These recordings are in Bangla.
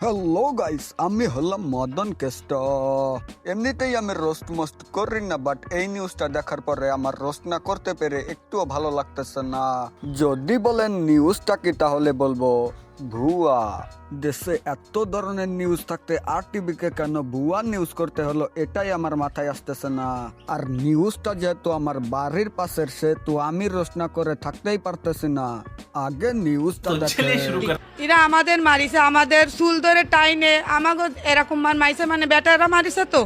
হ্যালো গাইস, আমি হলাম মদন কেষ্ট। এমনিতেই আমি রোস্ট মোস্ট করি না, বাট এই নিউজটা দেখার পরে আমার রোস্ট না করতে পেরে একটুও ভালো লাগতেছে না। যদি বলেন নিউজটা কি, তাহলে বলবো ভুয়া। দেশে এত ধরনের নিউজ থাকতে আর টিভিকে কেন ভুয়া নিউজ করতে হলো, এটাই আমার মাথায় আসতেছে না। আর নিউজটা যেহেতু আমার বাড়ির পাশের, সেহেতু আমি রোস্ট না করে থাকতেই পারতেছি না। আগে নিউজটা দেখে এরা আমাদের মারিছে, আমাদের চুল ধরে টাইনে আমাকে এরকম মাইছে, মানে বেটারা মারিছে তো।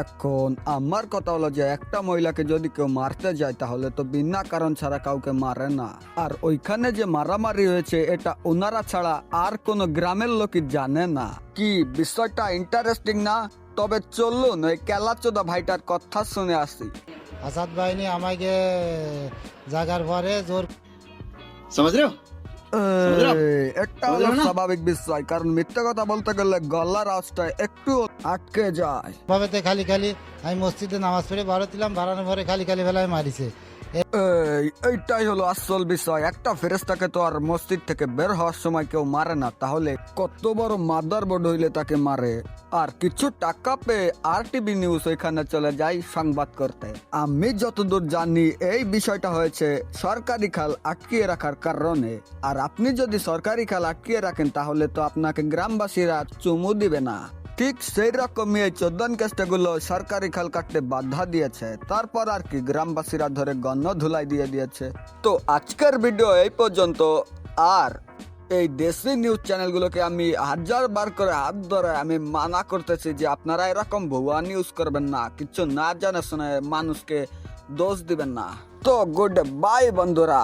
এখন আমার কথা হলো যে একটা মহিলাকে যদি কেউ মারতে যায় তাহলে তো বিনা কারণ ছাড়া কাউকে মারে না। আর ওইখানে যে মারামারি হয়েছে এটা ওনারা ছাড়া আর কোনো গ্রামের লোকই জানে না। কি বিষয়টা ইন্টারেস্টিং না? তবে চলুন ওই কেলাচোদা ভাইটার কথা শুনে আসি। আসাদ বাহিনী আমাকে জাগার পরে জোর समझ रहे हो একটা হলো স্বাভাবিক বিষয়, কারণ মিথ্যে কথা বলতে গেলে গলার আওয়াজটা একটু আটকে যায়। ভাবেতে খালি খালি আমি মসজিদে নামাজ পড়ে বাড়াতিলাম, বাড়ানোর পরে খালি খালি বেলায় মারিছে। এইটাই হলো আসল বিষয়। একটা ফেরেশতাকে তো আর মসজিদ থেকে বের হওয়ার সময় কেউ মারে না, তাহলে কত বড় মাদারবোর্ড হইলে তাকে মারে। আর কিছু টাকা পেয়ে আর টিভি নিউজ ওইখানে চলে যায় সংবাদ করতে। আমি যতদূর জানি এই বিষয়টা হয়েছে সরকারি খাল আটকিয়ে রাখার কারণে। আর আপনি যদি সরকারি খাল আটকিয়ে রাখেন তাহলে তো আপনাকে গ্রামবাসীরা চুমু দিবে না। ঠিক সেই রকমই এই চোদ্দন কেষ্টগুলো সরকারি খাল কাটতে বাধা দিয়েছে, তারপর আর কি গ্রামবাসীরা ধরে গণ ধুলাই দিয়ে দিয়েছে। তো আজকের ভিডিও এই পর্যন্ত। আর এই দেশি নিউজ চ্যানেলগুলোকে আমি 1000 বার করে হাত ধরে আমি মানা করতেছি যে আপনারা এরকম ভুয়া নিউজ করবেন না, কিছু না জানে শুনে মানুষকে দোষ দিবেন না। তো গুড বাই বন্ধুরা।